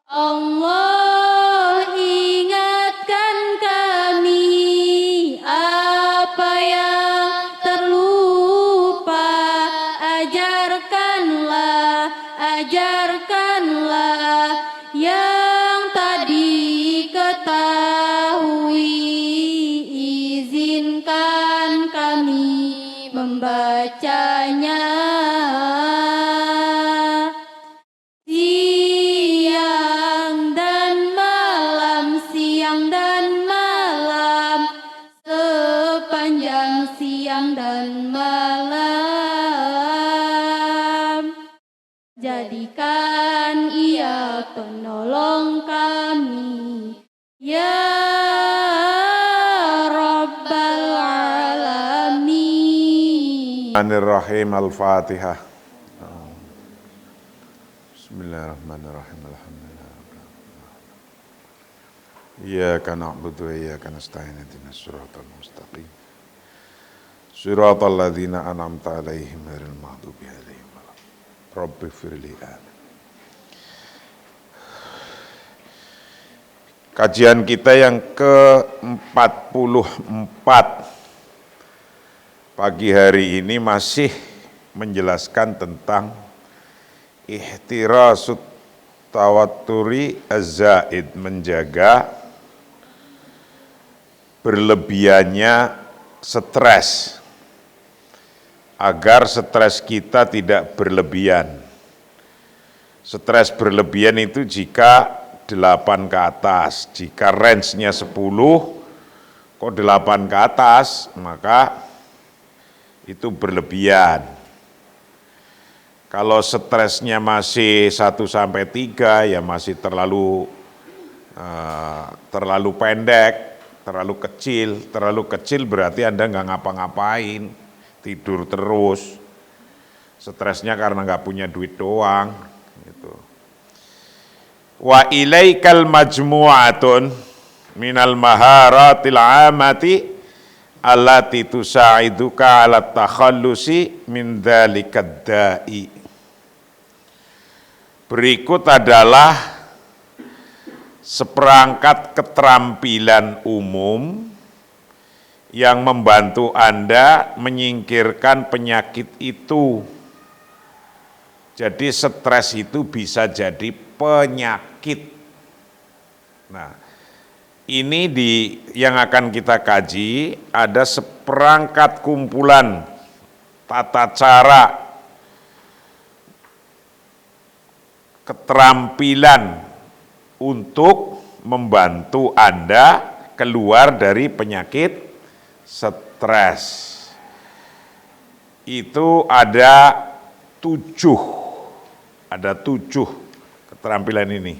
Allah ingatkan kami apa yang terlupa, ajarkanlah yang tadi ketahui, izinkan kami membacanya. Siang dan malam, jadikan ia penolong kami, ya Rabbal Alamin. Bismillahirrahmanirrahim. Al-Fatihah. Bismillahirrahmanirrahim. Alhamdulillah. Iyyaka na'budu wa iyyaka nasta'in. Ihdinas siratal mustaqim. Siratal ladzina an'amta 'alaihim ghairil maghdubi 'alaihim waladdallin. Rabbighfirli. Kajian kita yang ke-44 pagi hari ini masih menjelaskan tentang ihtirasut tawatturi az-zaid, menjaga berlebihannya stres, agar stres kita tidak berlebihan. Stres berlebihan itu jika 8 ke atas, jika range-nya 10, kok 8 ke atas, maka itu berlebihan. Kalau stresnya masih 1-3, ya masih terlalu pendek, terlalu kecil berarti Anda nggak ngapa-ngapain, tidur terus, stresnya karena nggak punya duit doang. Gitu. Wa ilaikal majmu'atun minal maharatil amati allati tusa'iduka ala takhallusi min dhalikad da'i. Berikut adalah seperangkat keterampilan umum yang membantu Anda menyingkirkan penyakit itu. Jadi stres itu bisa jadi penyakit. Nah, ini yang akan kita kaji, ada seperangkat kumpulan tata cara keterampilan untuk membantu Anda keluar dari penyakit stres. Itu ada 7 keterampilan ini.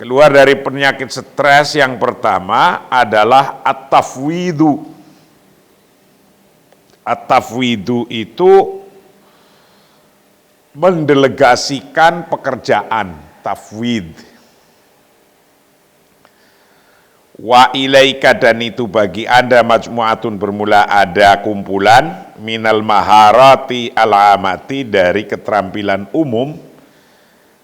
Keluar dari penyakit stres yang pertama adalah at-tafwidu. At-tafwidu itu mendelegasikan pekerjaan, tafwid. Wa ilaika, dan itu bagi Anda, majmu'atun bermula ada kumpulan, minal maharati al-amati, dari keterampilan umum,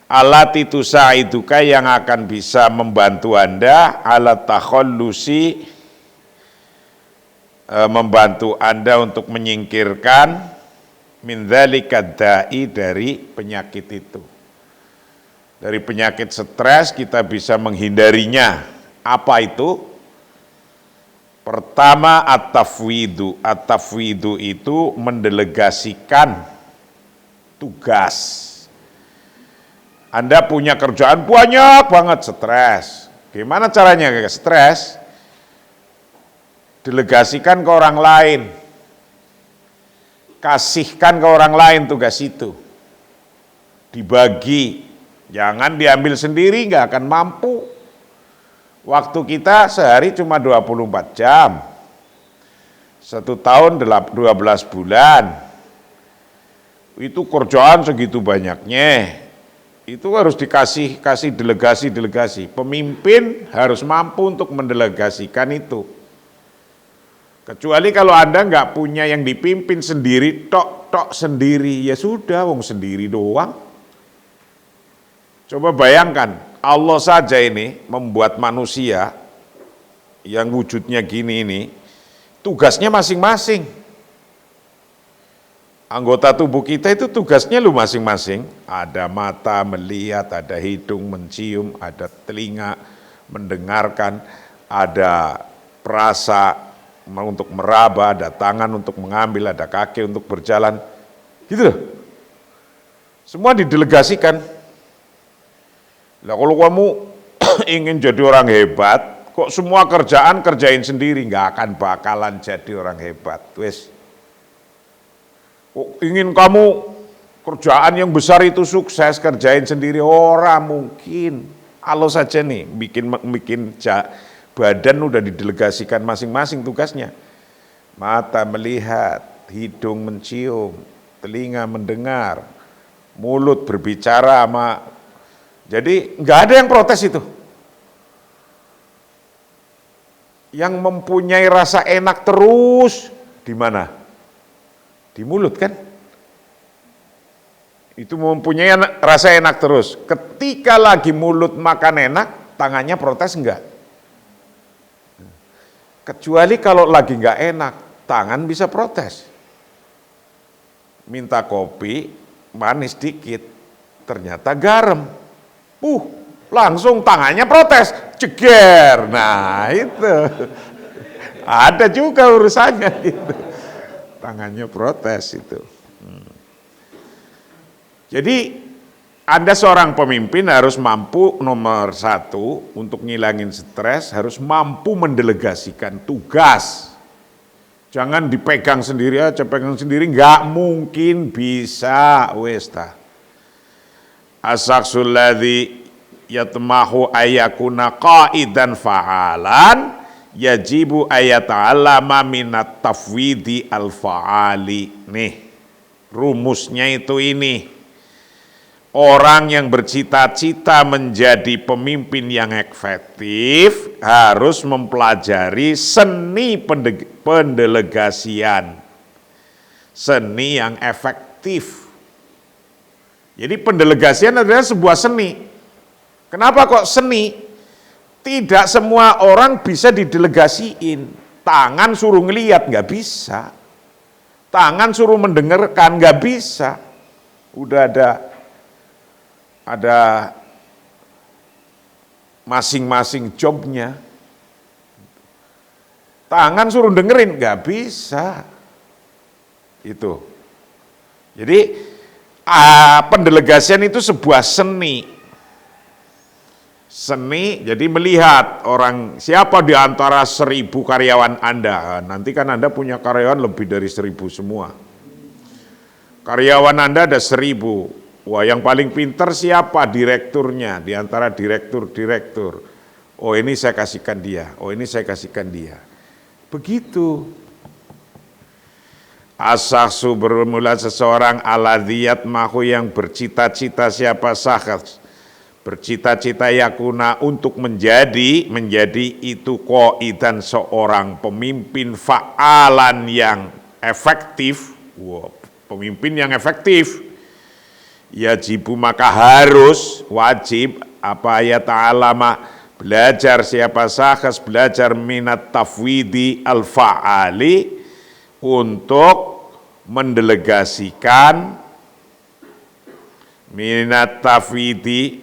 alati tusaiduka, yang akan bisa membantu Anda, ala takhallusi, membantu Anda untuk menyingkirkan min dzalikad da'i, dari penyakit itu. Dari penyakit stres kita bisa menghindarinya. Apa itu? Pertama, at-tafwidu. At-tafwidu itu mendelegasikan tugas. Anda punya kerjaan banyak banget, stres. Gimana caranya stres? Delegasikan ke orang lain. Kasihkan ke orang lain tugas itu. Dibagi. Jangan diambil sendiri, nggak akan mampu. Waktu kita sehari cuma 24 jam. 1 tahun 12 bulan. Itu kerjaan segitu banyaknya. Itu harus kasih delegasi. Pemimpin harus mampu untuk mendelegasikan itu. Kecuali kalau Anda nggak punya yang dipimpin sendiri, tok sendiri, ya sudah, wong sendiri doang. Coba bayangkan, Allah saja ini membuat manusia yang wujudnya gini ini, tugasnya masing-masing. Anggota tubuh kita itu tugasnya lu masing-masing. Ada mata melihat, ada hidung mencium, ada telinga mendengarkan, ada perasa untuk meraba, ada tangan untuk mengambil, ada kaki untuk berjalan. Gitu loh. Semua didelegasikan. Lah kalau kamu ingin jadi orang hebat, kok semua kerjaan kerjain sendiri, nggak akan bakalan jadi orang hebat. Wes. Kok ingin kamu kerjaan yang besar itu sukses kerjain sendiri, orang mungkin. Allah saja nih bikin badan udah didelegasikan masing-masing tugasnya. Mata melihat, hidung mencium, telinga mendengar, mulut berbicara sama. Jadi nggak ada yang protes itu. Yang mempunyai rasa enak terus di mana? Di mulut kan? Itu mempunyai rasa enak terus. Ketika lagi mulut makan enak, tangannya protes enggak? Kecuali kalau lagi enggak enak, tangan bisa protes. Minta kopi, manis dikit, ternyata garam. Langsung tangannya protes, ceger. Nah itu, ada juga urusannya gitu. Tangannya protes itu. Jadi Anda seorang pemimpin harus mampu nomor satu untuk ngilangin stres, harus mampu mendelegasikan tugas. Jangan dipegang sendiri aja, pegang sendiri nggak mungkin bisa. Westa. As-saksul ladzi yatmahu ayakuna qaidan fa'alan yajibu ayata'allama minat tafwidi al-fa'ali. Nih, rumusnya itu ini. Orang yang bercita-cita menjadi pemimpin yang efektif harus mempelajari seni pendelegasian. Seni yang efektif. Jadi pendelegasian adalah sebuah seni. Kenapa kok seni? Tidak semua orang bisa didelegasiin. Tangan suruh ngeliat, nggak bisa. Tangan suruh mendengarkan, nggak bisa. Udah ada masing-masing jobnya. Tangan suruh dengerin, nggak bisa. Itu. Jadi pendelegasian itu sebuah seni. Seni, jadi melihat orang siapa di antara 1000 karyawan Anda. Nanti kan Anda punya karyawan lebih dari 1000 semua. Karyawan Anda ada 1000. Wah, yang paling pinter siapa? Direkturnya, di antara direktur. Oh, ini saya kasihkan dia. Oh, ini saya kasihkan dia. Begitu. As-saksu bermula seseorang aladhiyat mahu yang bercita-cita siapa sahabat. Bercita-cita yakuna untuk menjadi itu qaidan seorang pemimpin fa'alan yang efektif. Wow, pemimpin yang efektif. Yajibu maka harus, wajib, apa ya ta'alama, belajar siapa sahabat, belajar minat tafwidi al-fa'ali, untuk mendelegasikan minat tafwidi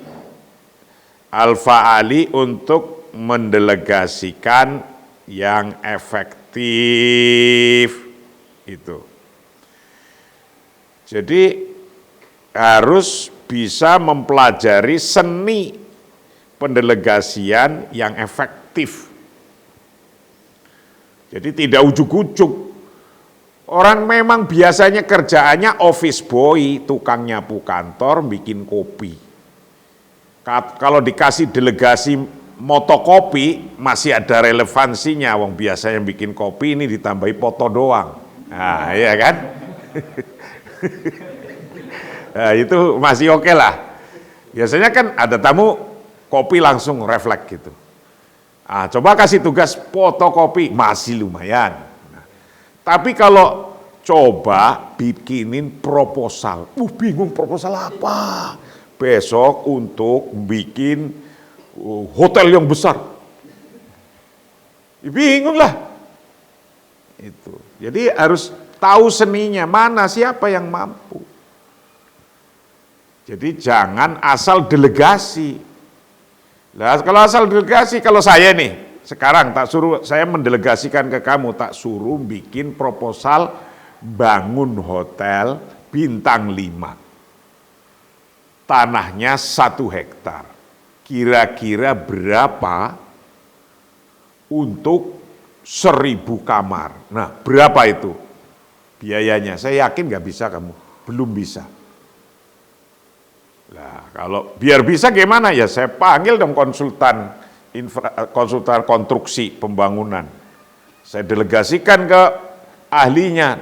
al-fa'ali, untuk mendelegasikan yang efektif itu. Jadi harus bisa mempelajari seni pendelegasian yang efektif. Jadi tidak ujuk-ujuk. Orang memang biasanya kerjaannya office boy, tukang nyapu kantor, bikin kopi. Kalau dikasih delegasi motokopi, masih ada relevansinya. Wong biasa yang bikin kopi ini ditambahi foto doang. Nah, iya kan? Nah, itu masih oke lah. Biasanya kan ada tamu, kopi langsung refleks gitu. Ah, coba kasih tugas fotokopi, masih lumayan. Tapi kalau coba bikinin proposal, bingung proposal apa? besok untuk bikin hotel yang besar. Bingung lah. Itu. Jadi harus tahu seninya, mana siapa yang mampu. Jadi jangan asal delegasi. Lah kalau asal delegasi, kalau saya nih, sekarang tak suruh saya mendelegasikan ke kamu, tak suruh bikin proposal bangun hotel bintang 5. Tanahnya 1 hektar. Kira-kira berapa untuk 1000 kamar? Nah, berapa itu biayanya? Saya yakin nggak bisa kamu, belum bisa. Nah, kalau biar bisa gimana ya? Saya panggil dong konsultan konstruksi pembangunan. Saya delegasikan ke ahlinya,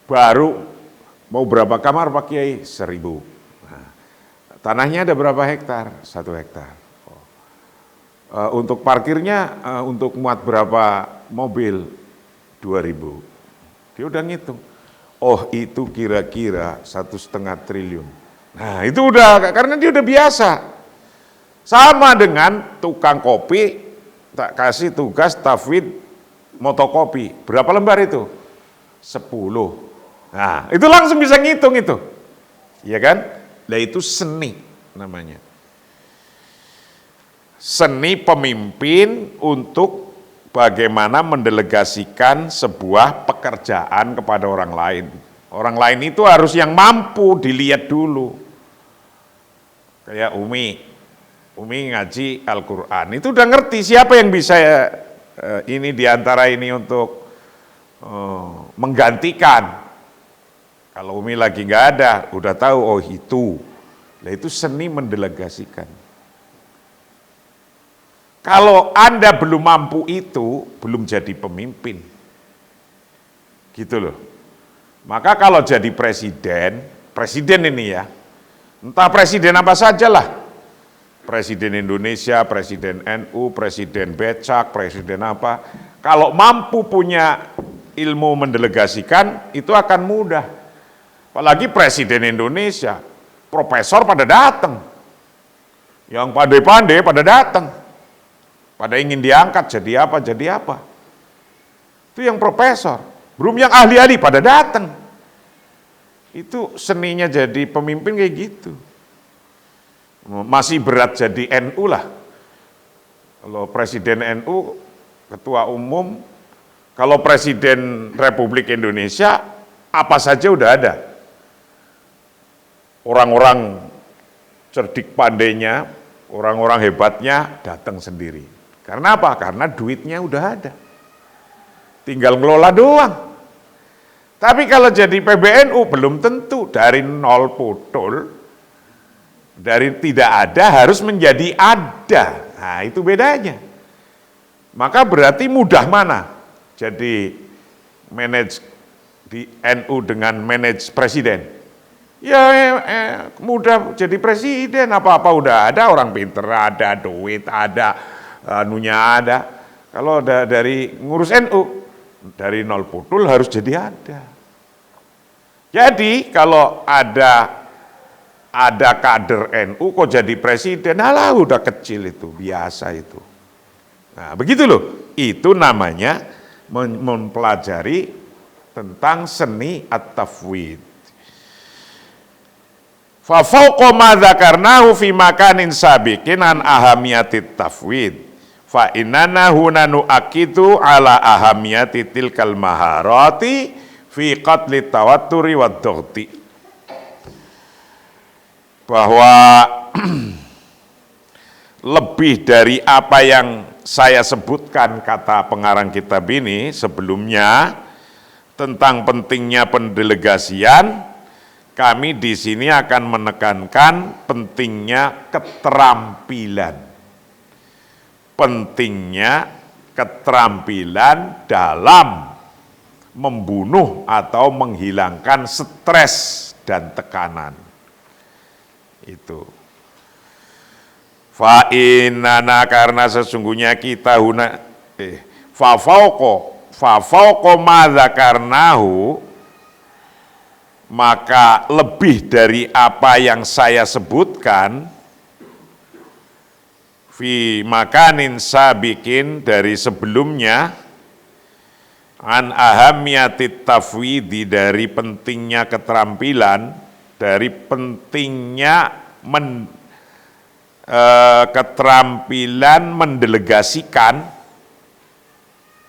baru mau berapa kamar Pak Kiai? 1000. Tanahnya ada berapa hektar? 1 hektar. Untuk parkirnya, untuk muat berapa mobil? 2000. Dia udah ngitung. Oh itu kira-kira 1,5 triliun. Nah itu udah, karena dia udah biasa. Sama dengan tukang kopi, tak kasih tugas tafwid motokopi. Berapa lembar itu? 10. Nah itu langsung bisa ngitung itu. Iya kan? Nah itu seni namanya. Seni pemimpin untuk bagaimana mendelegasikan sebuah pekerjaan kepada orang lain. Orang lain itu harus yang mampu, dilihat dulu. Kayak Umi ngaji Al-Quran, itu udah ngerti siapa yang bisa ini diantara ini untuk menggantikan. Kalau Umi lagi nggak ada, udah tahu, oh itu. Nah itu seni mendelegasikan. Kalau Anda belum mampu itu, belum jadi pemimpin. Gitu loh. Maka kalau jadi presiden ini ya, entah presiden apa sajalah. Presiden Indonesia, presiden NU, presiden Becak, presiden apa. Kalau mampu punya ilmu mendelegasikan, itu akan mudah. Apalagi presiden Indonesia, profesor pada datang. Yang pandai-pandai pada datang. Pada ingin diangkat jadi apa. Itu yang profesor. Belum yang ahli-ahli pada datang. Itu seninya jadi pemimpin kayak gitu. Masih berat jadi NU lah. Kalau presiden NU, ketua umum, kalau presiden Republik Indonesia, apa saja udah ada. Orang-orang cerdik pandainya, orang-orang hebatnya datang sendiri. Karena apa? Karena duitnya udah ada. Tinggal ngelola doang. Tapi kalau jadi PBNU belum tentu, dari nol putul, dari tidak ada harus menjadi ada. Nah itu bedanya. Maka berarti mudah mana? Jadi manage di NU dengan manage presiden. Ya mudah jadi presiden, apa-apa udah ada, orang pinter ada, duit ada, anunya ada. Kalau dari ngurus NU, dari nol putul harus jadi ada. Jadi kalau ada kader NU kok jadi presiden, alah udah kecil itu, biasa itu. Nah begitu loh, itu namanya mempelajari tentang seni at-tafwid. Fa fawqa ma dzakarnahu fi makanin sabiqin an ahamiyatit tafwid. Fa innana huna nu'akidu ala ahamiyati tilkal maharati fi qatli tawatturi wad dhaghti. Bahwa lebih dari apa yang saya sebutkan kata pengarang kitab ini sebelumnya tentang pentingnya pendelegasian, kami di sini akan menekankan pentingnya keterampilan. Pentingnya keterampilan dalam membunuh atau menghilangkan stres dan tekanan. Itu. Fa inana, karena sesungguhnya kita fa fauqa ma dzakarnahu maka lebih dari apa yang saya sebutkan, fi makanin sabikin dari sebelumnya, an ahammiyatit tafwidi dari pentingnya keterampilan, dari pentingnya keterampilan mendelegasikan,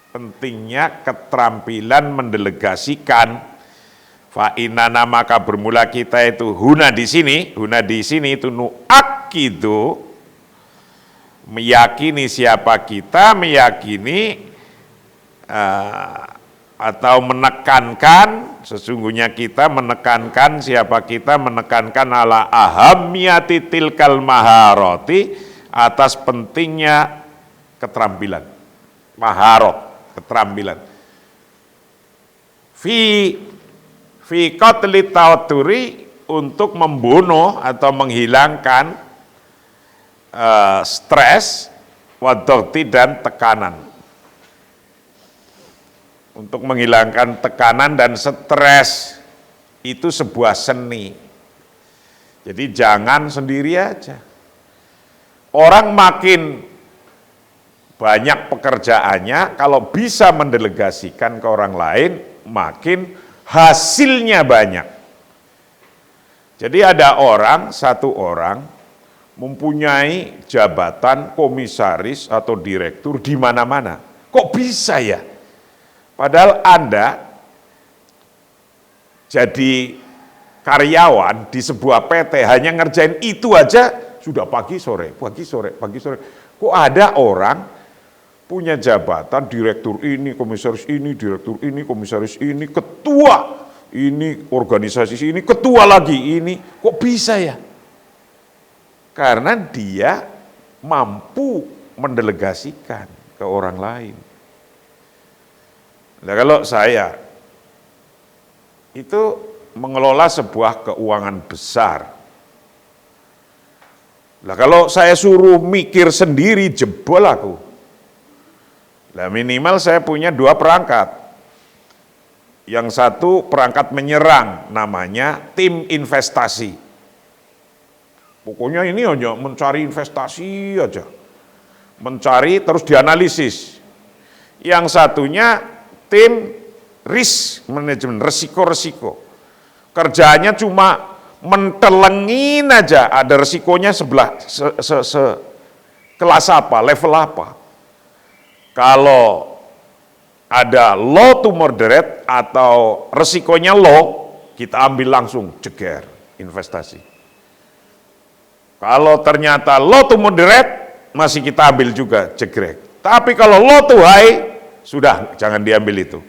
pentingnya keterampilan mendelegasikan. Fa inana maka bermula kita itu huna di sini itu nu'akkidu, meyakini siapa kita, meyakini atau menekankan, sesungguhnya kita menekankan siapa kita, menekankan ala ahammiyati tilkal maharoti, atas pentingnya keterampilan, maharot, keterampilan. Fi qatli tawaturi, untuk membunuh atau menghilangkan stres, wadogti dan tekanan. Untuk menghilangkan tekanan dan stres, itu sebuah seni. Jadi jangan sendiri aja. Orang makin banyak pekerjaannya, kalau bisa mendelegasikan ke orang lain, makin hasilnya banyak. Jadi ada satu orang mempunyai jabatan komisaris atau direktur di mana-mana. Kok bisa ya? Padahal Anda jadi karyawan di sebuah PT hanya ngerjain itu aja sudah pagi sore. Kok ada orang punya jabatan direktur ini, komisaris ini, direktur ini, komisaris ini, ketua ini, organisasi ini, ketua lagi ini, kok bisa ya? Karena dia mampu mendelegasikan ke orang lain. Nah, kalau saya itu mengelola sebuah keuangan besar. Nah, kalau saya suruh mikir sendiri, jebol aku. Nah, minimal saya punya 2 perangkat. Yang satu perangkat menyerang, namanya tim investasi. Pokoknya ini hanya mencari investasi aja. Mencari terus dianalisis. Yang satunya tim risk management, resiko-resiko. Kerjaannya cuma mentelengin aja, ada resikonya kelas apa, level apa. Kalau ada low to moderate atau resikonya low, kita ambil langsung jeger investasi. Kalau ternyata low to moderate, masih kita ambil juga jegrek. Tapi kalau low to high, sudah jangan diambil itu.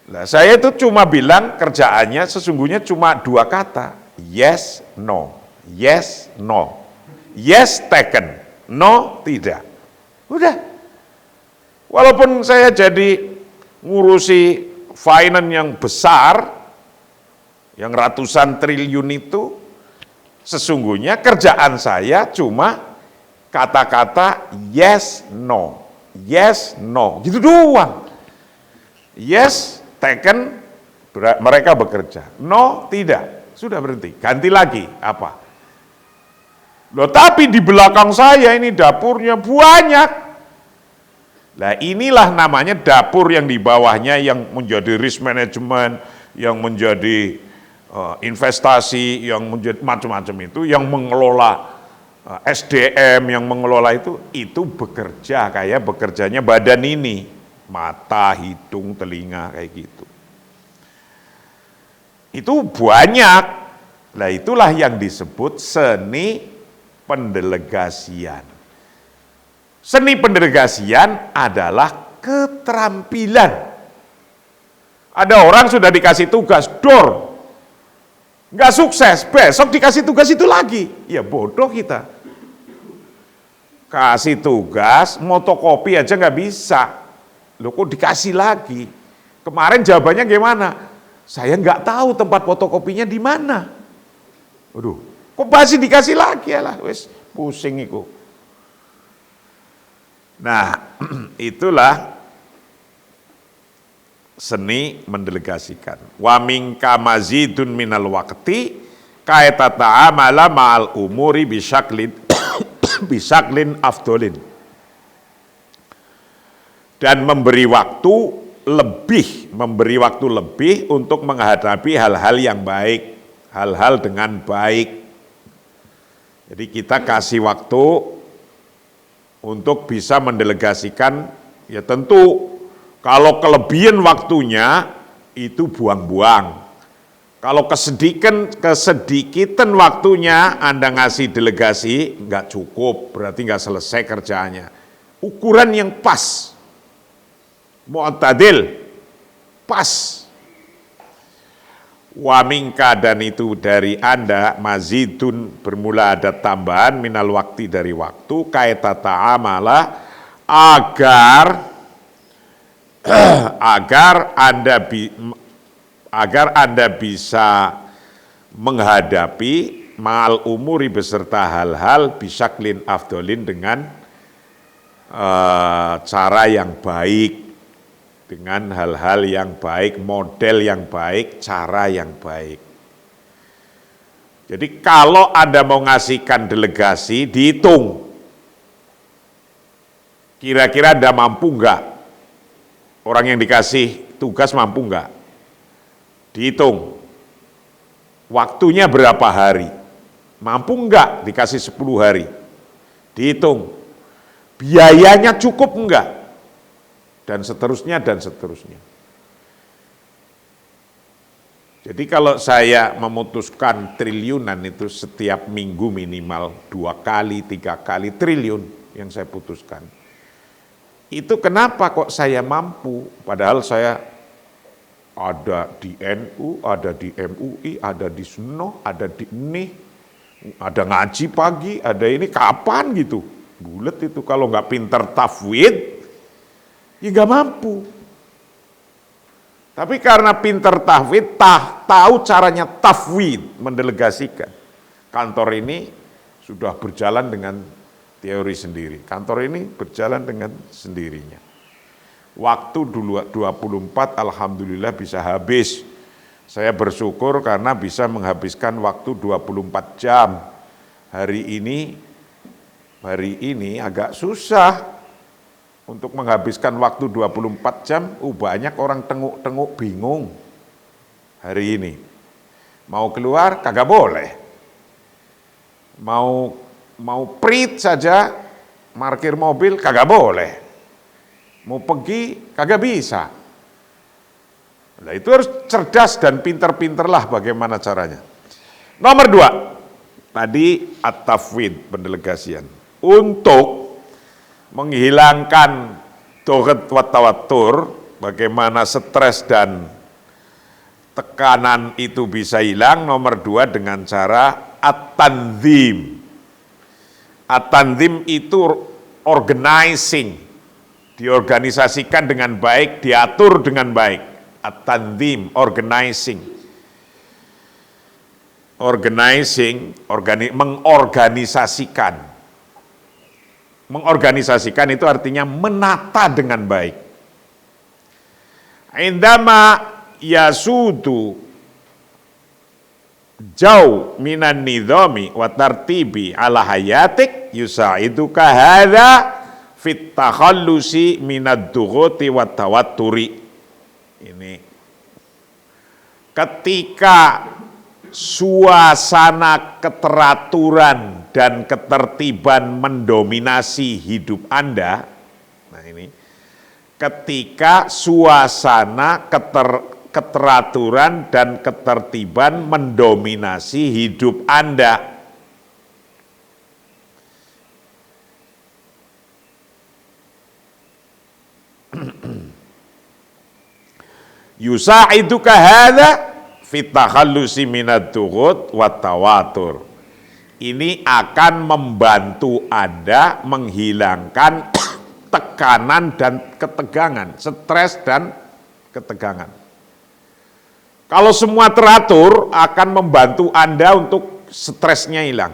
Nah, saya itu cuma bilang kerjaannya sesungguhnya cuma 2 kata. Yes, no. Yes, no. Yes, taken. No, tidak. Udah. Walaupun saya jadi ngurusi finance yang besar, yang ratusan triliun itu, sesungguhnya kerjaan saya cuma kata-kata yes, no. Yes, no. Gitu doang. Yes, taken, mereka bekerja. No, tidak. Sudah berhenti. Ganti lagi. Apa? Loh, tapi di belakang saya ini dapurnya banyak. Nah, inilah namanya dapur yang di bawahnya yang menjadi risk management, yang menjadi investasi, yang menjadi macam-macam itu, yang mengelola SDM, yang mengelola itu bekerja kayak bekerjanya badan ini, mata, hidung, telinga kayak gitu. Itu banyak. Nah, itulah yang disebut seni pendelegasian. Seni pendelegasian adalah keterampilan. Ada orang sudah dikasih tugas, dor, nggak sukses, besok dikasih tugas itu lagi. Ya bodoh kita. Kasih tugas, motokopi aja nggak bisa. Loh, kok dikasih lagi? Kemarin jawabannya gimana? Saya nggak tahu tempat fotokopinya di mana. Waduh, kok masih dikasih lagi ya lah, wes pusing itu. Nah, itulah seni mendelegasikan. Wa minka mazidun minal waqti kaita ta'amala ma'al umuri bisyaklin bisaklin afdolin. Dan memberi waktu lebih untuk menghadapi hal-hal yang baik, hal-hal dengan baik. Jadi kita kasih waktu untuk bisa mendelegasikan, ya tentu kalau kelebihan waktunya itu buang-buang. Kalau kesedikitan waktunya Anda ngasih delegasi, nggak cukup, berarti nggak selesai kerjaannya. Ukuran yang pas, mu'tadil, pas. Wa minka, dan itu dari Anda, mazidun, bermula ada tambahan, minal waktu, dari waktu, kaita ta'amala, agar Anda bisa menghadapi ma'al umuri, beserta hal-hal bisaklin afdolin, dengan cara yang baik, dengan hal-hal yang baik, model yang baik, cara yang baik. Jadi kalau Anda mau ngasihkan delegasi, dihitung. Kira-kira Anda mampu enggak? Orang yang dikasih tugas mampu enggak? Dihitung. Waktunya berapa hari? Mampu enggak dikasih 10 hari? Dihitung. Biayanya cukup enggak? Dan seterusnya, dan seterusnya. Jadi kalau saya memutuskan triliunan itu setiap minggu minimal 2 kali, 3 kali triliun yang saya putuskan. Itu kenapa kok saya mampu, padahal saya ada di NU, ada di MUI, ada di SUNO, ada di ini, ada ngaji pagi, ada ini, kapan gitu. Bulet itu kalau nggak pinter tafwid, ya nggak mampu. Tapi karena pinter tahfidz, tahu caranya tafwid, mendelegasikan. Kantor ini sudah berjalan dengan teori sendiri. Kantor ini berjalan dengan sendirinya. Waktu dulu 24, alhamdulillah bisa habis. Saya bersyukur karena bisa menghabiskan waktu 24 jam. Hari ini agak susah untuk menghabiskan waktu 24 jam, banyak orang tenguk-tenguk bingung hari ini. Mau keluar, kagak boleh. Mau prit saja, parkir mobil, kagak boleh. Mau pergi, kagak bisa. Nah, itu harus cerdas dan pinter-pinterlah bagaimana caranya. Nomor 2, tadi at-tafwid, pendelegasian. Untuk menghilangkan doget wa tawatur, bagaimana stres dan tekanan itu bisa hilang. Nomor 2 dengan cara at-tanzim. At-tanzim itu organizing, diorganisasikan dengan baik, diatur dengan baik. At-tanzim, organizing. Mengorganisasikan. Mengorganisasikan itu artinya menata dengan baik. Indama yasudu jauh minan nidhami wa tartibi ala hayatik yusaiduka hadza fit takhallusi minad dughuti wa tawatturi. Ini ketika suasana keteraturan dan ketertiban mendominasi hidup Anda. Nah ini, ketika suasana keteraturan dan ketertiban mendominasi hidup Anda. Yusa'iduka hadza fit takhallusi minad dughut wa tawatur. Ini akan membantu Anda menghilangkan tekanan dan ketegangan, stres dan ketegangan. Kalau semua teratur akan membantu Anda untuk stresnya hilang.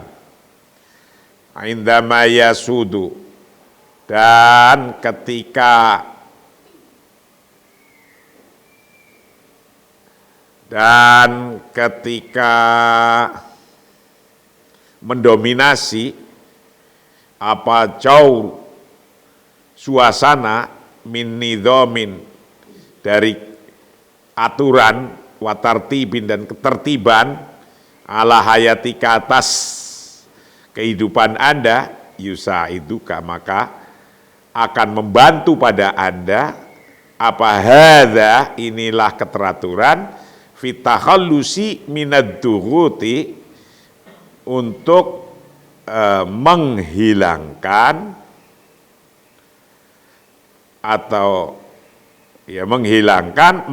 Indama yasudu, dan ketika Dan ketika mendominasi apa jauh suasana min nidhamin dari aturan watartibin dan ketertiban ala hayatika atas kehidupan Anda yusaiduka maka akan membantu pada Anda apa hadza inilah keteraturan fitakhallusi minad duruti untuk menghilangkan atau ya menghilangkan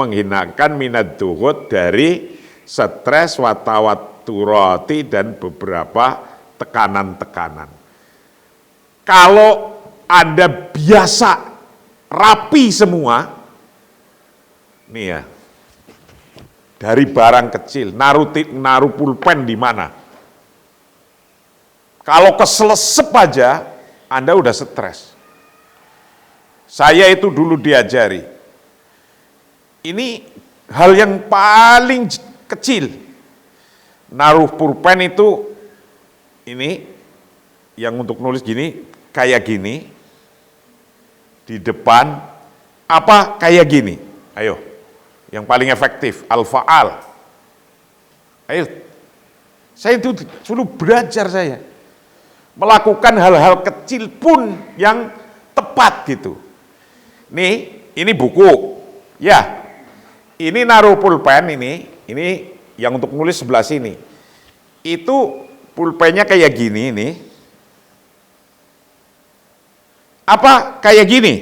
minad durut dari stres watawaturati dan beberapa tekanan-tekanan. Kalau Anda biasa rapi semua, nih ya, dari barang kecil, naruh pulpen di mana? Kalau keselesep aja, Anda udah stres. Saya itu dulu diajari, ini hal yang paling kecil. Naruh pulpen itu, ini, yang untuk nulis gini, kayak gini, di depan, apa kayak gini? Ayo, yang paling efektif, al-fa'al. Ayo, saya itu dulu belajar saya. Melakukan hal-hal kecil pun yang tepat gitu. Nih, ini buku. Ya, ini naruh pulpen ini yang untuk nulis sebelah sini. Itu pulpennya kayak gini nih. Apa kayak gini?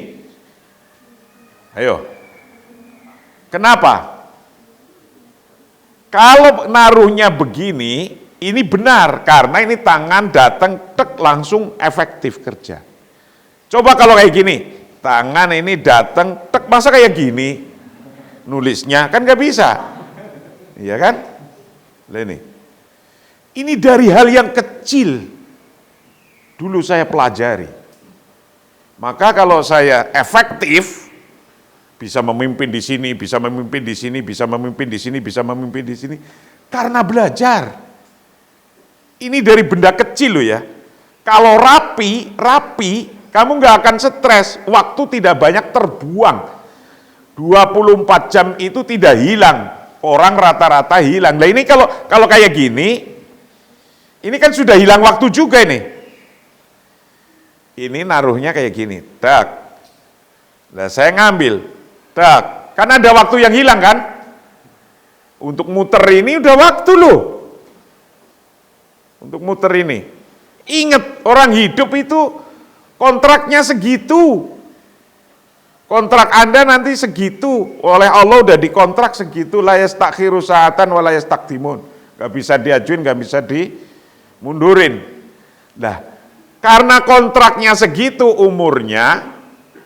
Ayo. Kenapa? Kalau naruhnya begini, ini benar karena ini tangan datang tek langsung efektif kerja. Coba kalau kayak gini, tangan ini datang tek masa kayak gini nulisnya kan nggak bisa, iya kan? Ini dari hal yang kecil dulu saya pelajari. Maka kalau saya efektif bisa memimpin di sini, bisa memimpin di sini, bisa memimpin di sini, bisa memimpin di sini karena belajar. Ini dari benda kecil loh ya. Kalau rapi, kamu nggak akan stres, waktu tidak banyak terbuang. 24 jam itu tidak hilang, orang rata-rata hilang. Nah ini kalau kayak gini, ini kan sudah hilang waktu juga ini. Ini naruhnya kayak gini, tak. Nah saya ngambil, tak. Kan ada waktu yang hilang kan? Untuk muter ini udah waktu loh. Untuk muter ini. Ingat, orang hidup itu kontraknya segitu. Kontrak Anda nanti segitu. Oleh Allah udah dikontrak segitu. La yastakhiru sa'atan wa la yastakdimun. Gak bisa diajuin, gak bisa dimundurin. Nah, karena kontraknya segitu umurnya,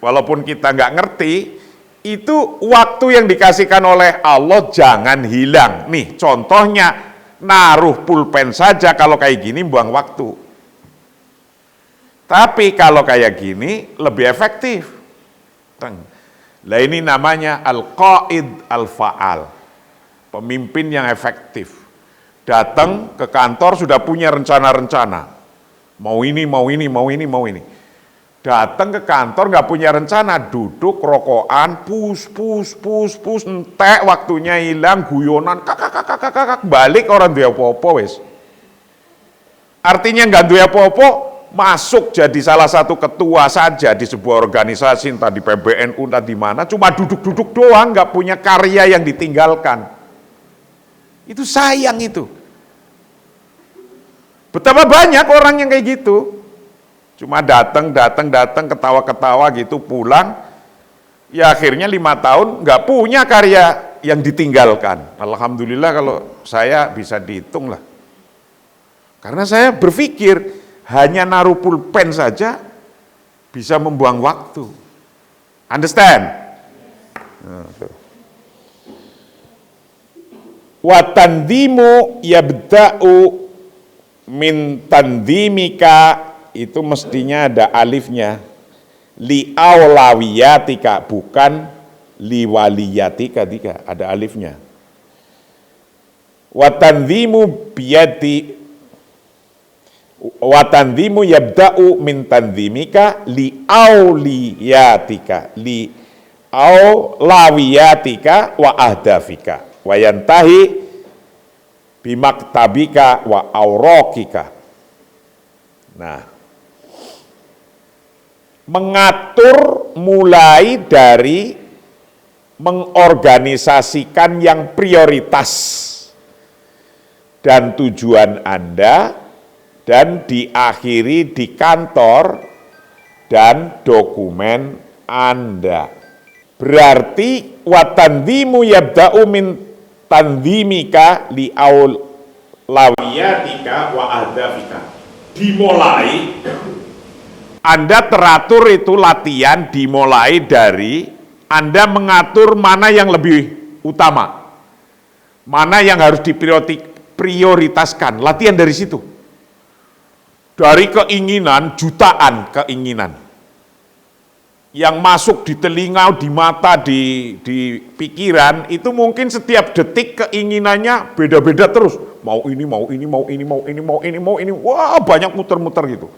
walaupun kita gak ngerti, itu waktu yang dikasihkan oleh Allah jangan hilang. Nih, contohnya, naruh pulpen saja kalau kayak gini buang waktu. Tapi kalau kayak gini lebih efektif. Lah ini namanya al-qaid al-fa'al. Pemimpin yang efektif. Datang ke kantor sudah punya rencana-rencana. Mau ini, mau ini, mau ini, mau ini. Datang ke kantor nggak punya rencana, duduk rokokan, pus, entek waktunya hilang, guyonan, kakak, balik orang duwe apa-apa wis. Artinya nggak duwe apa-apa, masuk jadi salah satu ketua saja di sebuah organisasi, entah di PBNU, entah di mana, cuma duduk-duduk doang, nggak punya karya yang ditinggalkan. Itu sayang itu. Betapa banyak orang yang kayak gitu. Cuma datang, ketawa-ketawa gitu, pulang, ya akhirnya 5 tahun nggak punya karya yang ditinggalkan. Alhamdulillah kalau saya bisa dihitung lah. Karena saya berpikir, hanya naruh pulpen saja bisa membuang waktu. Understand? Wa tandimu yabda'u min tandimika, itu mestinya ada alifnya, li aulawiyatika, bukan li waliyatika, ada alifnya. Watanzimu biyadi watanzimu yabda'u min tanzimika li auliyatika li aulawiyatika wa ahdafika wa yantahi bimaktabika wa aurokika. Nah, mengatur mulai dari mengorganisasikan yang prioritas dan tujuan Anda, dan diakhiri di kantor dan dokumen Anda. Berarti watanzimu yabda'u min tanzimika li aulawiyatika wa ahdafika. Dimulai, Anda teratur itu latihan dimulai dari Anda mengatur mana yang lebih utama, mana yang harus diprioritaskan, latihan dari situ. Dari keinginan, jutaan keinginan yang masuk di telinga, di mata, di pikiran, itu mungkin setiap detik keinginannya beda-beda terus. Mau ini, mau ini, mau ini, mau ini, mau ini, mau ini. Wah, banyak muter-muter gitu.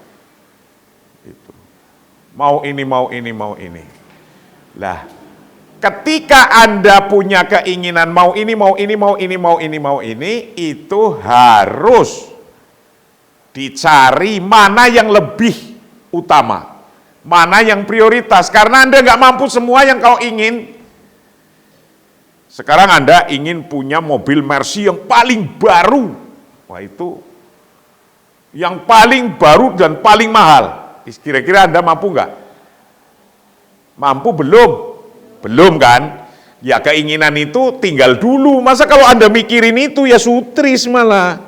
Mau ini, mau ini, mau ini. Lah, ketika Anda punya keinginan mau ini, mau ini, mau ini, mau ini, mau ini, itu harus dicari mana yang lebih utama, mana yang prioritas, karena Anda nggak mampu semua yang kau ingin. Sekarang Anda ingin punya mobil Mercy yang paling baru, wah itu yang paling baru dan paling mahal. Kira-kira Anda mampu nggak? Mampu belum? Belum kan? Ya keinginan itu tinggal dulu, masa kalau Anda mikirin itu ya sutris malah.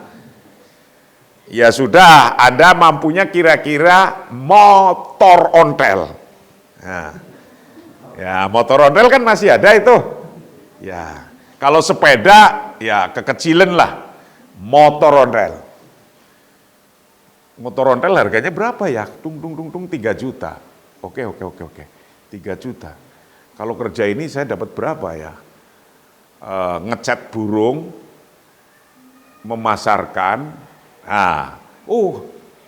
Ya sudah, Anda mampunya kira-kira motor ontel. Nah, ya motor ontel kan masih ada itu. Ya, kalau sepeda ya kekecilan lah. Motor ontel. Motor ontel harganya berapa ya? Tung 3 juta. Oke. 3 juta. Kalau kerja ini saya dapat berapa ya? Ngecat burung, memasarkan. Nah,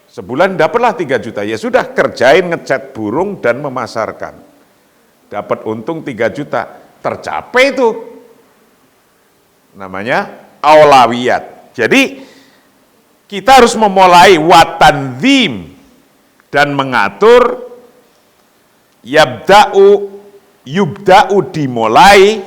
sebulan dapatlah 3 juta. Ya sudah, kerjain ngecat burung dan memasarkan. Dapat untung 3 juta. Tercapai itu. Namanya aulawiyat. Jadi, kita harus memulai watanzim dan mengatur yubda'u dimulai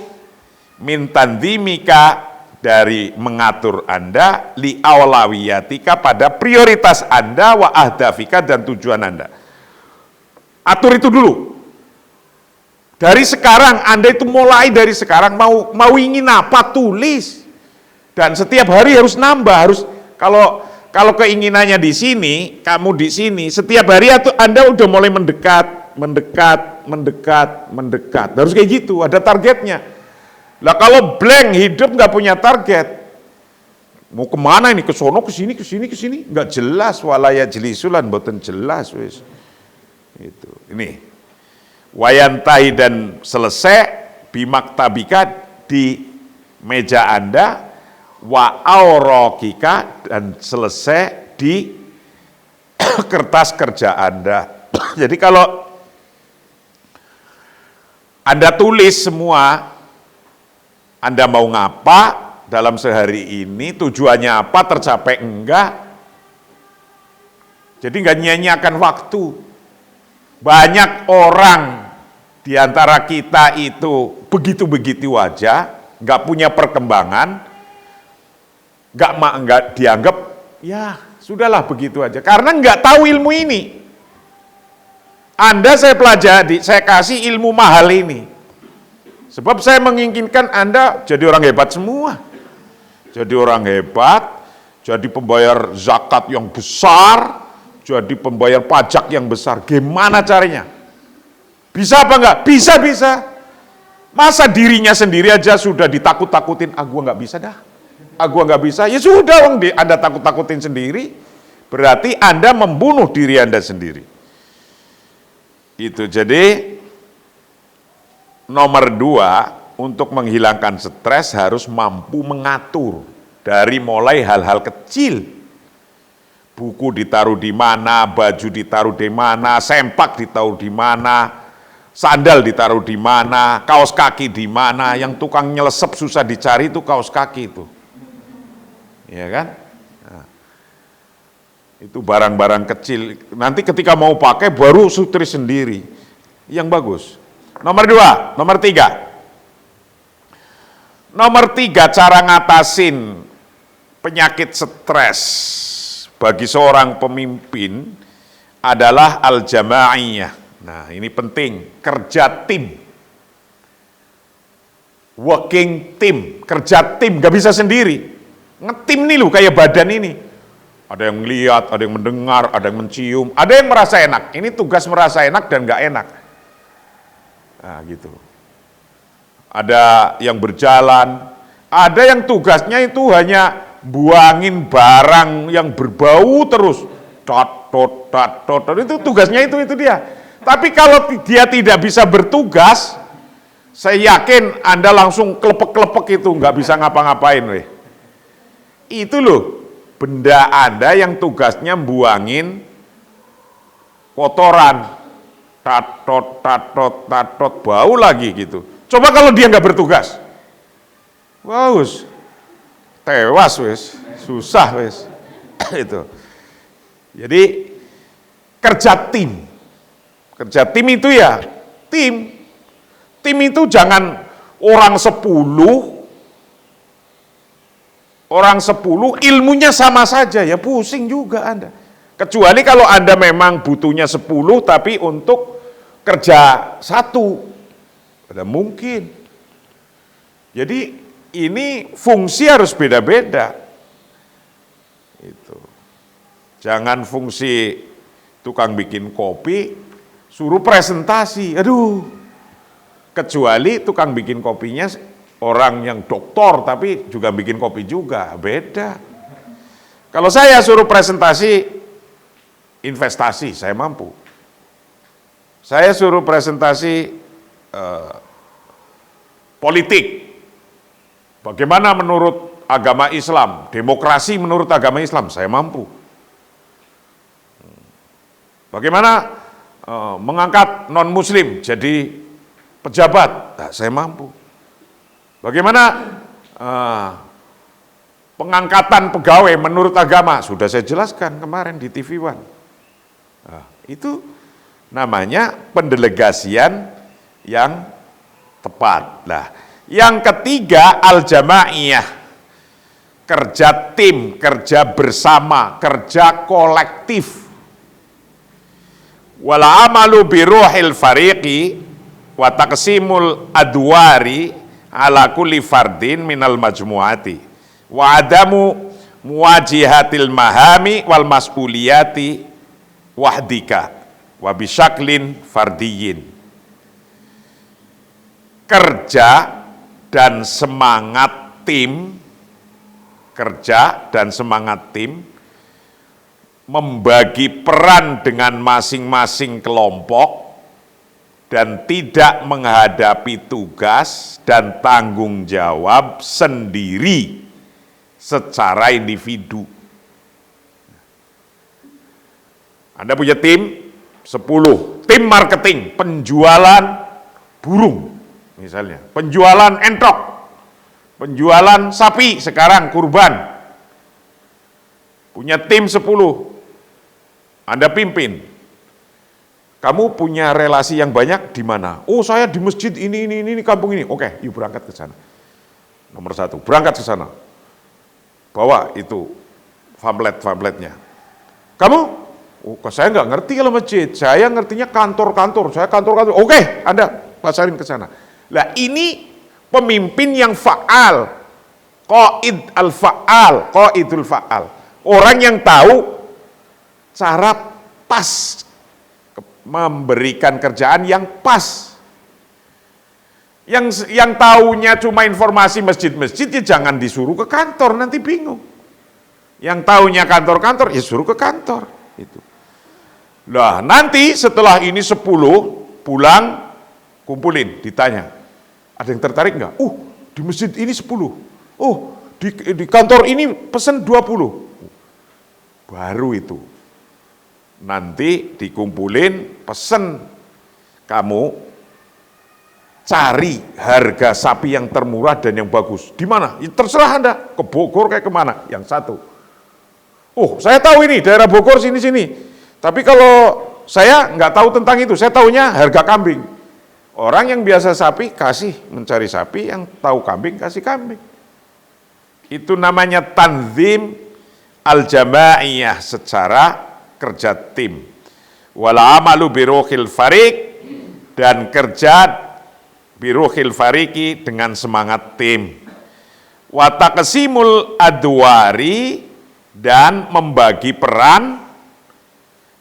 min tanzimika dari mengatur Anda li aulawiyatika pada prioritas Anda wa ahdafika dan tujuan Anda. Atur itu dulu. Dari sekarang Anda itu mulai dari sekarang mau ingin apa tulis. Dan setiap hari harus nambah, harus kalau keinginannya di sini, kamu di sini, setiap hari Anda udah mulai mendekat. Harus kayak gitu, ada targetnya. Lah kalau blank hidup nggak punya target, mau kemana ini? Ke sono, ke sini, nggak jelas. Walaya jelisulan, boten jelas, wis. Itu, ini wayantai dan selesai bimaktabika di meja Anda, wa aurokika dan selesai di kertas kerja Anda. Jadi kalau Anda tulis semua, Anda mau ngapa dalam sehari ini, tujuannya apa, tercapai enggak. Jadi enggak nyanyiakan waktu. Banyak orang di antara kita itu begitu-begitu aja, enggak punya perkembangan, enggak dianggap, ya sudahlah begitu aja. Karena enggak tahu ilmu ini. Anda saya pelajari, saya kasih ilmu mahal ini. Sebab saya menginginkan Anda jadi orang hebat semua. Jadi orang hebat, jadi pembayar zakat yang besar, jadi pembayar pajak yang besar. Gimana caranya? Bisa apa enggak? Bisa. Masa dirinya sendiri aja sudah ditakut-takutin, gua nggak bisa dah. Gua nggak bisa. Ya sudah, Anda takut-takutin sendiri, berarti Anda membunuh diri Anda sendiri. Itu jadi nomor 2, untuk menghilangkan stres harus mampu mengatur. Dari mulai hal-hal kecil. Buku ditaruh di mana, baju ditaruh di mana, sempak ditaruh di mana, sandal ditaruh di mana, kaos kaki di mana. Yang tukang nyelesep susah dicari itu kaos kaki itu. Ya kan? Nah, itu barang-barang kecil. Nanti ketika mau pakai baru sutri sendiri. Yang bagus. Nomor 2, nomor 3. Nomor 3, cara ngatasin penyakit stres bagi seorang pemimpin adalah al-jamaiyah. Nah, ini penting, kerja tim. Working team, kerja tim, gak bisa sendiri. Ngetim nih loh, kayak badan ini. Ada yang melihat, ada yang mendengar, ada yang mencium, ada yang merasa enak. Ini tugas merasa enak dan gak enak. Nah, gitu. Ada yang berjalan, ada yang tugasnya itu hanya buangin barang yang berbau terus. Tot, itu tugasnya itu dia. Tapi kalau dia tidak bisa bertugas, saya yakin Anda langsung kelepek-kelepek itu, nggak bisa ngapa-ngapain. Weh. Itu loh, benda Anda yang tugasnya buangin kotoran, tatot, bau lagi gitu. Coba kalau dia nggak bertugas, bagus, tewas wes, susah wes, itu. Jadi kerja tim itu ya tim itu jangan orang 10 ilmunya sama saja ya pusing juga Anda. Kecuali kalau Anda memang butuhnya 10 tapi untuk kerja 1. Ada mungkin. Jadi ini fungsi harus beda-beda. Itu. Jangan fungsi tukang bikin kopi suruh presentasi. Aduh. Kecuali tukang bikin kopinya orang yang doktor tapi juga bikin kopi juga, beda. Kalau saya suruh presentasi investasi, saya mampu. Saya suruh presentasi politik, bagaimana menurut agama Islam, demokrasi menurut agama Islam, saya mampu. Bagaimana mengangkat non-muslim jadi pejabat, nah, saya mampu. Bagaimana pengangkatan pegawai menurut agama, sudah saya jelaskan kemarin di TV One. Nah, itu namanya pendelegasian yang tepat. Nah, yang ketiga al-jamaiyah, kerja tim, kerja bersama, kerja kolektif. Wala amalu biruhil fariqi wa taqsimul adwari ala kulli fardin minal majmuati wa adamu muwajihatil mahami wal mas'uliyati wahdika wa bisyaklin fardiyin. Kerja dan semangat tim, membagi peran dengan masing-masing kelompok dan tidak menghadapi tugas dan tanggung jawab sendiri secara individu. Anda punya tim 10, tim marketing, penjualan burung misalnya, penjualan entok, penjualan sapi sekarang kurban. Punya tim 10, Anda pimpin. Kamu punya relasi yang banyak di mana? Oh, saya di masjid ini, kampung ini. Oke, yuk berangkat ke sana. Nomor 1, berangkat ke sana. Bawa itu pamfletnya. Kamu? Oh, saya nggak ngerti kalau masjid. Saya ngertinya kantor-kantor. Saya kantor-kantor. Oke, Anda pasarin ke sana. Lah ini pemimpin yang fa'al. Qaidul fa'al. Orang yang tahu cara pas memberikan kerjaan yang pas. Yang taunya cuma informasi masjid-masjid ya jangan disuruh ke kantor, nanti bingung. Yang taunya kantor-kantor ya suruh ke kantor itu. Lah nanti setelah ini 10 pulang kumpulin, ditanya. Ada yang tertarik nggak? Di masjid ini 10. di kantor ini pesen 20. Baru itu. Nanti dikumpulin, pesen, kamu cari harga sapi yang termurah dan yang bagus. Di mana? Ya, terserah Anda, ke Bogor kayak kemana? Yang satu. Oh, saya tahu ini, daerah Bogor sini-sini. Tapi kalau saya nggak tahu tentang itu, saya taunya harga kambing. Orang yang biasa sapi, kasih mencari sapi, yang tahu kambing, kasih kambing. Itu namanya tanzim al-jamaiyah, secara kerja tim. Wala amalu biruhil fariq, dan kerja biruhil fariqi, dengan semangat tim. Wa taqsimul adwari, dan membagi peran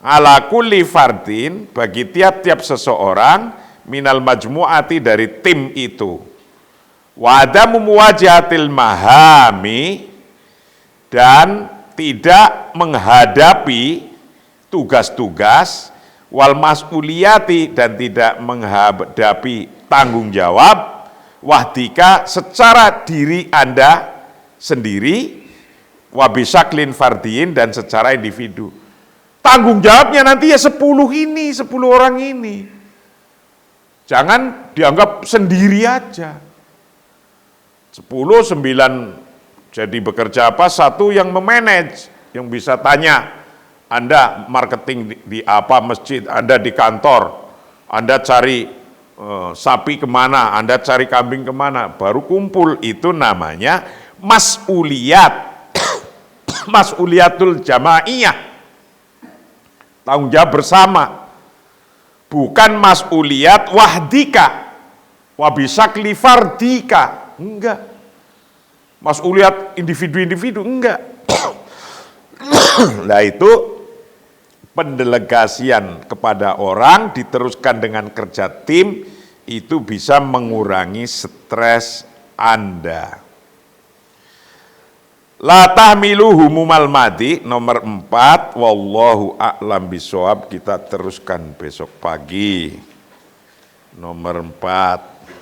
ala kulli fardin, bagi tiap-tiap seseorang, minal majmu'ati, dari tim itu. Wa adamu muwajahatil mahami, dan tidak menghadapi tugas-tugas, wal mas'uliyati, dan tidak menghadapi tanggung jawab, wahdika, secara diri Anda sendiri, wabisaklin fardiin, dan secara individu. Tanggung jawabnya nanti ya 10 orang ini. Jangan dianggap sendiri aja. 10, 9 jadi bekerja apa, satu yang memanage, yang bisa tanya, Anda marketing di apa masjid, Anda di kantor, Anda cari sapi kemana, Anda cari kambing kemana, baru kumpul. Itu namanya mas'uliyat, mas'uliyatul jamaiyah, tanggung jawab bersama, bukan mas'uliyat wahdika, wabisakli fardika, enggak. Mas'uliyat individu-individu, enggak. Nah itu pendelegasian kepada orang diteruskan dengan kerja tim, itu bisa mengurangi stres Anda. La tahmilu humumal madi, nomor 4, wallahu a'lam bishawab. Kita teruskan besok pagi. Nomor 4.